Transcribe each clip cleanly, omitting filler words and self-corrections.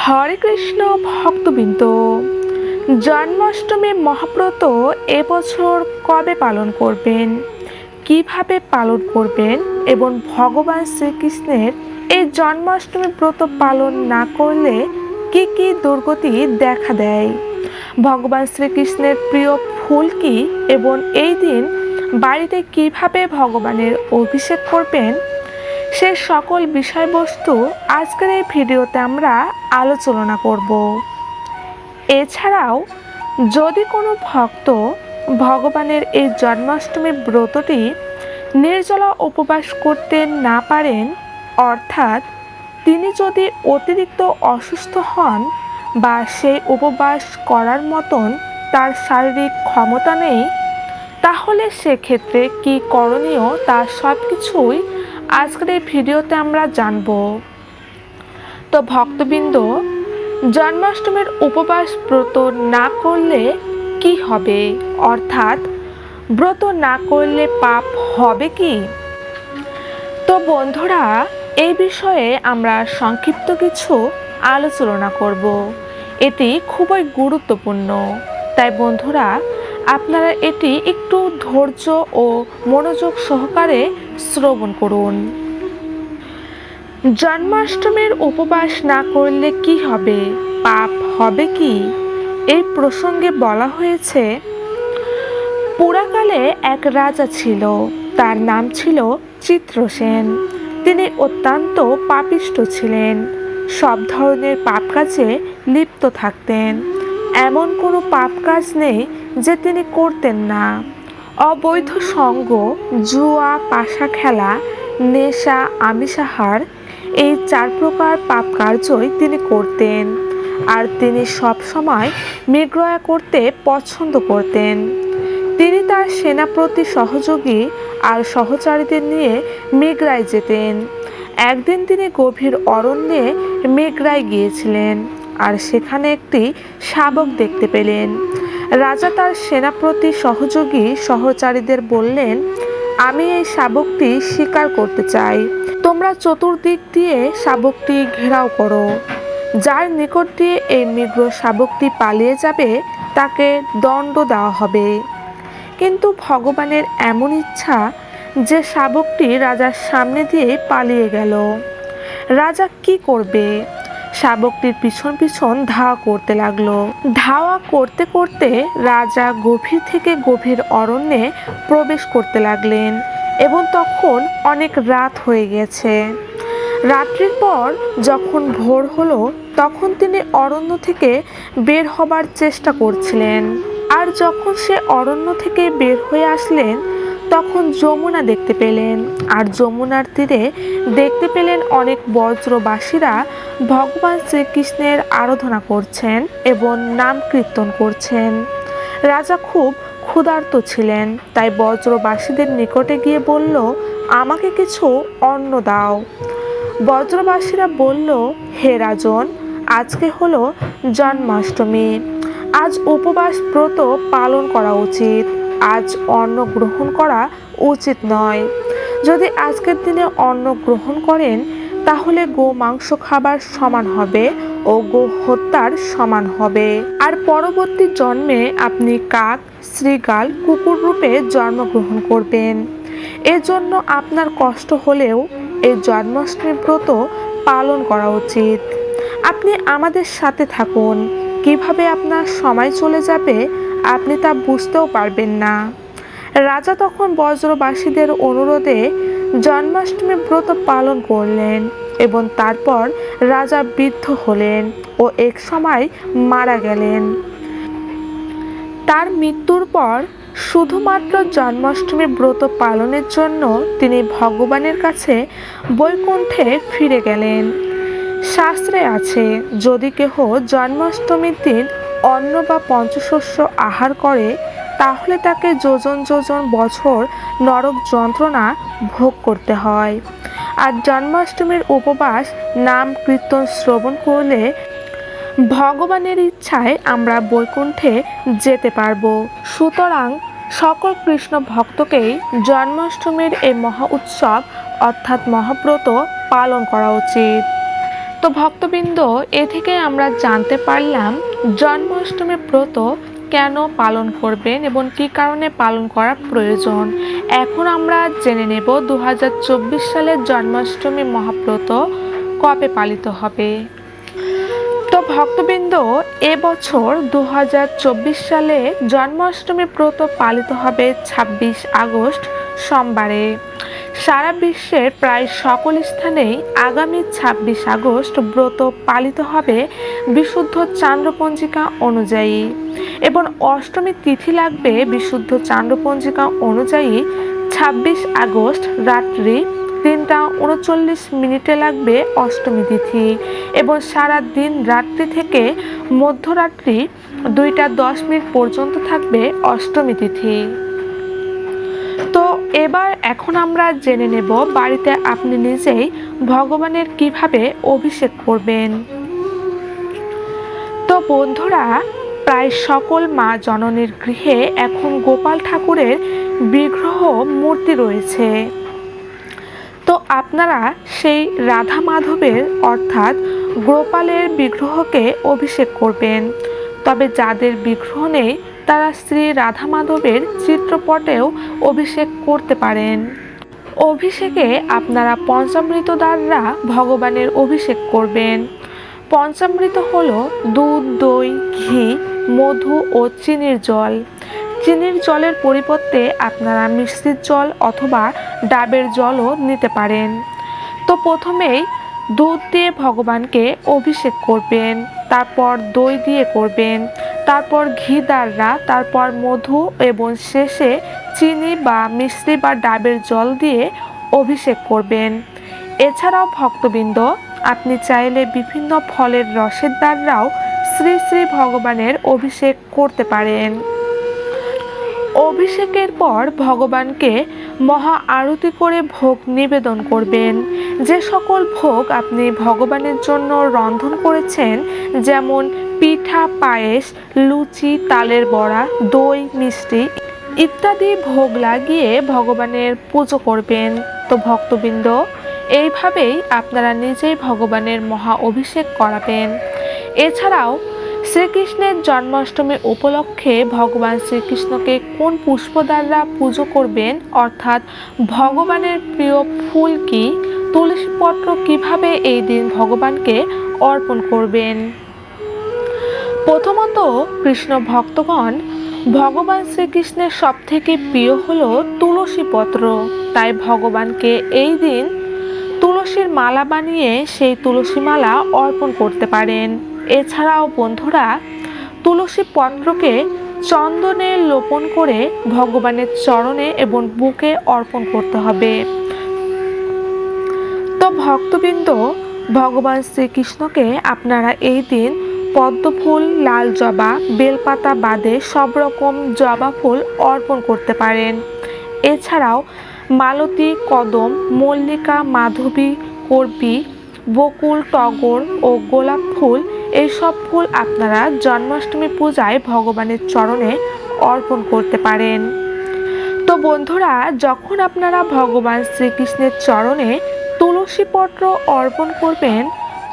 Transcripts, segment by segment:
হরে কৃষ্ণ ভক্তবৃন্দ, জন্মাষ্টমী মহাব্রত এবছর কবে পালন করবেন, কিভাবে পালন করবেন এবং ভগবান শ্রীকৃষ্ণের এই জন্মাষ্টমী ব্রত পালন না করলে কি কি দুর্গতি দেখা দেয়, ভগবান শ্রীকৃষ্ণের প্রিয় ফুল কি এবং এই দিন বাড়িতে কিভাবে ভগবানের অভিষেক করবেন, সে সকল বিষয়বস্তু আজকের এই ভিডিওতে আমরা আলোচনা করব। এছাড়াও যদি কোনো ভক্ত ভগবানের এই জন্মাষ্টমী ব্রতটি নির্জলা উপবাস করতে না পারেন, অর্থাৎ তিনি যদি অতিরিক্ত অসুস্থ হন বা সেই উপবাস করার মতন তার শারীরিক ক্ষমতা নেই, তাহলে সেক্ষেত্রে কি করণীয় তা সব কিছুই আজকের এই ভিডিওতে আমরা জানব। তো ভক্তবৃন্দ, জন্মাষ্টমীর উপবাস ব্রত না করলে কি হবে, অর্থাৎ ব্রত না করলে পাপ হবে কি? তো বন্ধুরা, এই বিষয়ে আমরা সংক্ষিপ্ত কিছু আলোচনা করব। এটি খুবই গুরুত্বপূর্ণ, তাই বন্ধুরা আপনারা এটি একটু ধৈর্য ও মনোযোগ সহকারে শ্রবণ করুন। জন্মাষ্টমীর উপবাস না করলে কি হবে, পাপ হবে কি? এই প্রসঙ্গে বলা হয়েছে, পুরাকালে এক রাজা ছিল, তার নাম ছিল চিত্রসেন। তিনি অত্যন্ত পাপিষ্ঠ ছিলেন, সব ধরনের পাপ কাজে লিপ্ত থাকতেন। এমন কোনো পাপ কাজ নেই যে তিনি করতেন না। অবৈধ সঙ্গ, জুয়া, পাশা খেলা, নেশা, আমিষাহার, এই 4 প্রকার পাপ কার্যই তিনি করতেন। আর তিনি সব সময় মৃগয়া করতে পছন্দ করতেন। তিনি তার সেনাপতি, সহযোগী আর সহচারীদের নিয়ে মৃগয়ায় যেতেন। একদিন তিনি গভীর অরণ্যে মৃগয়ায় গিয়েছিলেন আর সেখানে একটি শাবক দেখতে পেলেন। রাজা তার সেনাপতি, সহযোগী, সহচারীদের বললেন, আমি এই শাবকটি শিকার করতে চাই। তোমরা চতুর্দিক দিয়ে শাবকটি ঘেরাও করো। যার নিকট দিয়ে এই মৃগ শাবকটি পালিয়ে যাবে তাকে দণ্ড দেওয়া হবে। কিন্তু ভগবানের এমন ইচ্ছা যে শাবকটি রাজার সামনে দিয়ে পালিয়ে গেল। রাজা কি করবে? শাবকটির পিছন পিছন ধাওয়া করতে লাগলো। ধাওয়া করতে করতে রাজা গভীর থেকে গভীর অরণ্যে প্রবেশ করতে লাগলেন এবং তখন অনেক রাত হয়ে গেছে। রাত্রির পর যখন ভোর হলো, তখন তিনি অরণ্য থেকে বের হবার চেষ্টা করছিলেন। আর যখন সে অরণ্য থেকে বের হয়ে আসলেন, তখন যমুনা দেখতে পেলেন। আর যমুনার তীরে দেখতে পেলেন অনেক ব্রজবাসীরা ভগবান শ্রীকৃষ্ণের আরাধনা করছেন এবং নাম কীর্তন করছেন। রাজা খুব ক্ষুধার্ত ছিলেন, তাই ব্রজবাসীদের নিকটে গিয়ে বলল, আমাকে কিছু অন্ন দাও। ব্রজবাসীরা বলল, হে রাজন, আজকে হলো জন্মাষ্টমী, আজ উপবাস ব্রত পালন করা উচিত। আজ অন্ন গ্রহণ করা উচিত নয়। যদি আজকের দিনে অন্ন গ্রহণ করেন তাহলে গো মাংস খাবার সমান হবে ও গো হত্যার সমান হবে। আর পরবর্তী জন্মে আপনি কাক, শৃগাল, কুকুর রূপে জন্মগ্রহণ করবেন। এজন্য আপনার কষ্ট হলেও এই জন্মাষ্টমী ব্রত পালন করা উচিত। আপনি আমাদের সাথে থাকুন, কিভাবে আপনার সময় চলে যাবে আপনি তা বুঝতেও পারবেন না। রাজা তখন ব্রজবাসীদের অনুরোধে জন্মাষ্টমী ব্রত পালন করলেন এবং তারপর রাজা বৃদ্ধ হলেন ও এক সময় মারা গেলেন। তার মৃত্যুর পর শুধুমাত্র জন্মাষ্টমী ব্রত পালনের জন্য তিনি ভগবানের কাছে বৈকুণ্ঠে ফিরে গেলেন। শাস্ত্রে আছে, যদি কেহ জন্মাষ্টমীর দিন অন্ন বা পঞ্চশস্য আহার করে তাহলে তাকে যোজন যোজন বছর নরক যন্ত্রণা ভোগ করতে হয়। আর জন্মাষ্টমীর উপবাস, নাম কীর্তন শ্রবণ করলে ভগবানের ইচ্ছায় আমরা বৈকুণ্ঠে যেতে পারবো। সুতরাং সকল কৃষ্ণ ভক্তকেই জন্মাষ্টমীর এই মহা উৎসব অর্থাৎ মহাব্রত পালন করা উচিত। তো তো ভক্তবৃন্দ, এ থেকে আমরা জানতে পারলাম জন্মাষ্টমী ব্রত কেন পালন করবেন এবং কী কারণে পালন করা প্রয়োজন। এখন আমরা জেনে নেব 2024 সালের জন্মাষ্টমী মহাব্রত কবে পালিত হবে। তো ভক্তবৃন্দ, এবছর 2024 সালে জন্মাষ্টমী ব্রত পালিত হবে 26 আগস্ট সোমবারে। সারা বিশ্বের প্রায় সকল স্থানেই আগামী 26 আগস্ট ব্রত পালিত হবে বিশুদ্ধ চান্দ্রপঞ্জিকা অনুযায়ী, এবং অষ্টমী তিথি লাগবে বিশুদ্ধ চান্দ্রপঞ্জিকা অনুযায়ী 26 আগস্ট রাত্রি 3টা 39 লাগবে অষ্টমী তিথি, এবং সারা দিন রাত্রি থেকে মধ্যরাত্রি 2টা 10 পর্যন্ত থাকবে অষ্টমী তিথি। তো এখন আমরা জেনে নেব বাড়িতে আপনি নিজেই ভগবানের কিভাবে অভিষেক করবেন। তো বন্ধুরা, প্রায় সকল মা জননীর গৃহে এখন গোপাল ঠাকুরের বিগ্রহ মূর্তি রয়েছে। তো আপনারা সেই রাধা মাধবের অর্থাৎ গোপালের বিগ্রহকে অভিষেক করবেন। তবে যাদের বিগ্রহ নেই তারা শ্রী রাধা মাধবের চিত্রপটেও অভিষেক করতে পারেন। অভিষেকে আপনারা পঞ্চামৃত দ্বারা ভগবানের অভিষেক করবেন। পঞ্চামৃত হলো দুধ, দই, ঘি, মধু ও চিনির জল। চিনির জলের পরিবর্তে আপনারা মিষ্টির জল অথবা ডাবের জলও নিতে পারেন। তো প্রথমেই দুধ দিয়ে ভগবানকে অভিষেক করবেন, তারপর দই দিয়ে করবেন, তারপর ঘি দ্বারা, তারপর মধু এবং শেষে চিনি বা মিষ্টি বা ডাবের জল দিয়ে অভিষেক করবেন। এছাড়াও ভক্তবৃন্দ, আপনি চাইলে বিভিন্ন ফলের রসের দ্বারাও শ্রী শ্রী ভগবানের অভিষেক করতে পারেন। অভিষেকের পর ভগবানকে মহা আরতি করে ভোগ নিবেদন করবেন। যে সকল ভোগ আপনি ভগবানের জন্য রন্ধন করেছেন, যেমন পিঠা, পায়েস, লুচি, তালের বড়া, দই, মিষ্টি ইত্যাদি ভোগ লাগিয়ে ভগবানের পুজো করবেন। তো ভক্তবৃন্দ, এইভাবেই আপনারা নিজেই ভগবানের মহা অভিষেক করাবেন। এছাড়াও শ্রীকৃষ্ণের জন্মাষ্টমী উপলক্ষে ভগবান শ্রীকৃষ্ণকে কোন পুষ্প দ্বারা পুজো করবেন, অর্থাৎ ভগবানের প্রিয় ফুল কি, তুলসী পত্র কিভাবে এই দিন ভগবানকে অর্পণ করবেন। প্রথমত, কৃষ্ণ ভক্তগণ ভগবান শ্রীকৃষ্ণের সবথেকে প্রিয় হলো তুলসী পত্র। তাই ভগবানকে এই দিন তুলসীর মালা বানিয়ে সেই তুলসী মালা অর্পণ করতে পারেন। এছাড়াও বন্ধুরা, তুলসী পত্রকে চন্দনে লেপন করে ভগবানের চরণে এবং বুকে অর্পণ করতে হবে। তো ভক্তবৃন্দ, ভগবান শ্রীকৃষ্ণকে আপনারা এই দিন পদ্মফুল, লাল জবা, বেলপাতা বাদে সব রকম জবা ফুল অর্পণ করতে পারেন। এছাড়াও মালতী, কদম, মল্লিকা, মাধবী, করবী, বকুল, টগর ও গোলাপ ফুল, এইসব ফুল আপনারা জন্মাষ্টমী পূজায় ভগবানের চরণে অর্পণ করতে পারেন। তো বন্ধুরা, যখন আপনারা ভগবান শ্রীকৃষ্ণের চরণে তুলসী পত্র অর্পণ করবেন,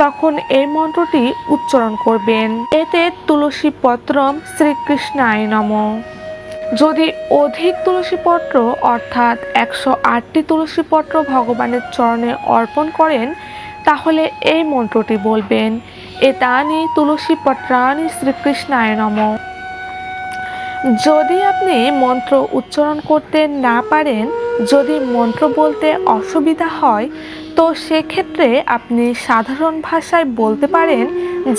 তখন এই মন্ত্রটি উচ্চারণ করবেন, এতে তুলসী পত্রম শ্রীকৃষ্ণায় নমঃ। যদি অধিক তুলসী পত্র অর্থাৎ 108টি তুলসী পত্র ভগবানের চরণে অর্পণ করেন, তাহলে এই মন্ত্রটি বলবেন, এতানি তুলসী পত্রানি শ্রীকৃষ্ণায় নমঃ। যদি আপনি মন্ত্র উচ্চারণ করতে না পারেন, যদি মন্ত্র বলতে অসুবিধা হয়, তো সেক্ষেত্রে আপনি সাধারণ ভাষায় বলতে পারেন।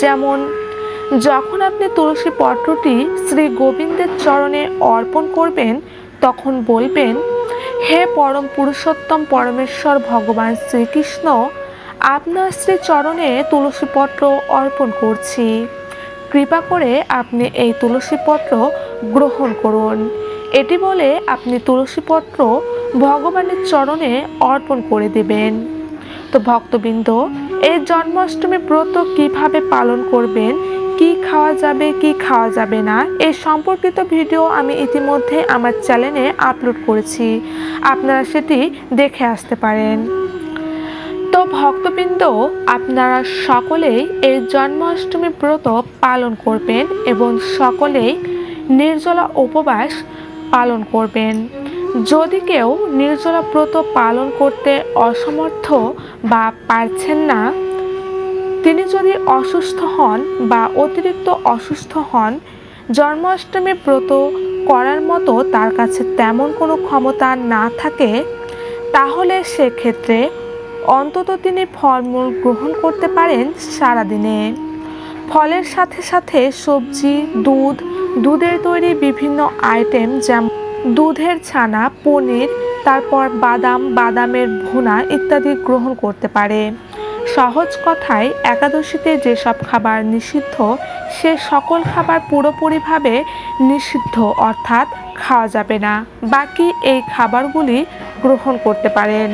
যেমন, যখন আপনি তুলসী পত্রটি শ্রী গোবিন্দের চরণে অর্পণ করবেন, তখন বলবেন, হে পরম পুরুষোত্তম পরমেশ্বর ভগবান শ্রীকৃষ্ণ, আপনার শ্রী চরণে তুলসী পত্র অর্পণ করছি। কৃপা করে আপনি এই তুলসী পত্র গ্রহণ করুন। এটি বলে আপনি তুলসী পত্র ভগবানের চরণে অর্পণ করে দেবেন। তো ভক্তবৃন্দ, এই জন্মাষ্টমী ব্রত কিভাবে পালন করবেন, কি খাওয়া যাবে কি খাওয়া যাবে না, এই সম্পর্কিত ভিডিও আমি ইতিমধ্যে আমার চ্যানেলে আপলোড করেছি, আপনারা সেটি দেখে আসতে পারেন। তো ভক্তবৃন্দ, আপনারা সকলেই এই জন্মাষ্টমী ব্রত পালন করবেন এবং সকলেই নির্জলা উপবাস পালন করবেন। যদি কেউ নির্জলা ব্রত পালন করতে অসমর্থ বা পারছেন না, তিনি যদি অসুস্থ হন বা অতিরিক্ত অসুস্থ হন, জন্মাষ্টমী ব্রত করার মতো তার কাছে তেমন কোনো ক্ষমতা না থাকে, তাহলে সেক্ষেত্রে অন্তত তিনি ফলমূল গ্রহণ করতে পারেন সারাদিনে। ফলের সাথে সাথে সবজি, দুধের তৈরি বিভিন্ন আইটেম যেমন দুধের ছানা, পনির, তারপর বাদামের ভুনা ইত্যাদি গ্রহণ করতে পারে। সহজ কথায়, একাদশীতে যেসব খাবার নিষিদ্ধ, সে সকল খাবার পুরোপুরিভাবে নিষিদ্ধ, অর্থাৎ খাওয়া যাবে না। বাকি এই খাবারগুলি গ্রহণ করতে পারেন।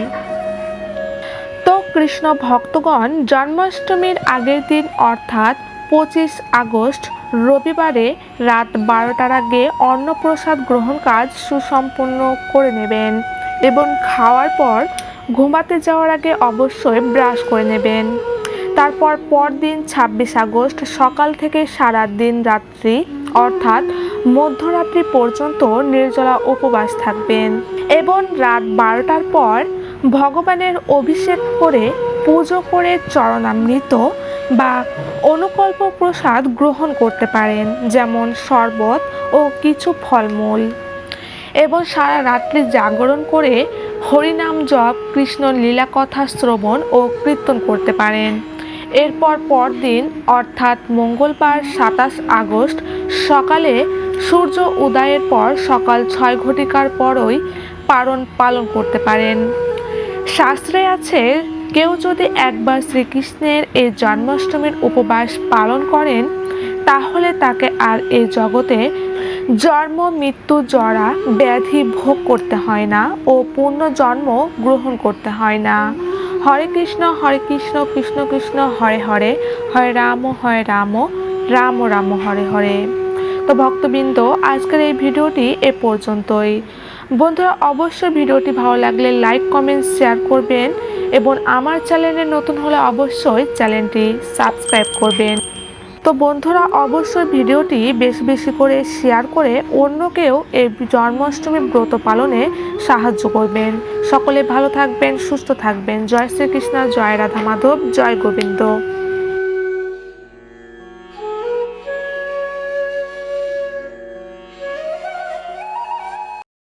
তো কৃষ্ণ ভক্তগণ, জন্মাষ্টমীর আগের দিন অর্থাৎ 25 আগস্ট রবিবারে রাত 12টার আগে অন্নপ্রসাদ গ্রহণ কাজ সুসম্পন্ন করে নেবেন এবং খাওয়ার পর ঘুমাতে যাওয়ার আগে অবশ্যই ব্রাশ করে নেবেন। তারপর পরদিন 26 আগস্ট সকাল থেকে সারা দিন রাত্রি অর্থাৎ মধ্যরাত্রি পর্যন্ত নির্জলা উপবাস থাকবেন এবং রাত 12টার পর ভগবানের অভিষেক করে পুজো করে চরণামৃত বা অনুকল্প প্রসাদ গ্রহণ করতে পারেন, যেমন শরবত ও কিছু ফলমূল, এবং সারা রাত্রি জাগরণ করে হরিনাম জপ, কৃষ্ণ লীলা কথা শ্রবণ ও কীর্তন করতে পারেন। এরপর পরদিন অর্থাৎ মঙ্গলবার 27 আগস্ট সকালে সূর্য উদয়ের পর সকাল 6 ঘটিকার পরই পালন করতে পারেন। শাস্ত্রে আছে, কেউ যদি একবার শ্রীকৃষ্ণের এই জন্মাষ্টমীর উপবাস পালন করেন, তাহলে তাকে আর এই জগতে জন্ম, মৃত্যু, জরা, ব্যাধি ভোগ করতে হয় না ও পুনর্জন্ম গ্রহণ করতে হয় না। হরে কৃষ্ণ কৃষ্ণ কৃষ্ণ হরে হরে, হরে রাম রাম রাম হরে হরে। তো ভক্তবৃন্দ, আজকের এই ভিডিওটি এ পর্যন্তই। বন্ধুরা, অবশ্যই ভিডিওটি ভালো লাগলে লাইক, কমেন্ট, শেয়ার করবেন এবং আমার চ্যানেলে নতুন হলে অবশ্যই চ্যানেলটি সাবস্ক্রাইব করবেন। তো বন্ধুরা, অবশ্যই ভিডিওটি বেশি বেশি করে শেয়ার করে অন্যকেও এই জন্মাষ্টমী ব্রত পালনে সাহায্য করবেন। সকলে ভালো থাকবেন, সুস্থ থাকবেন। জয় শ্রীকৃষ্ণ, জয় রাধা মাধব, জয় গোবিন্দ।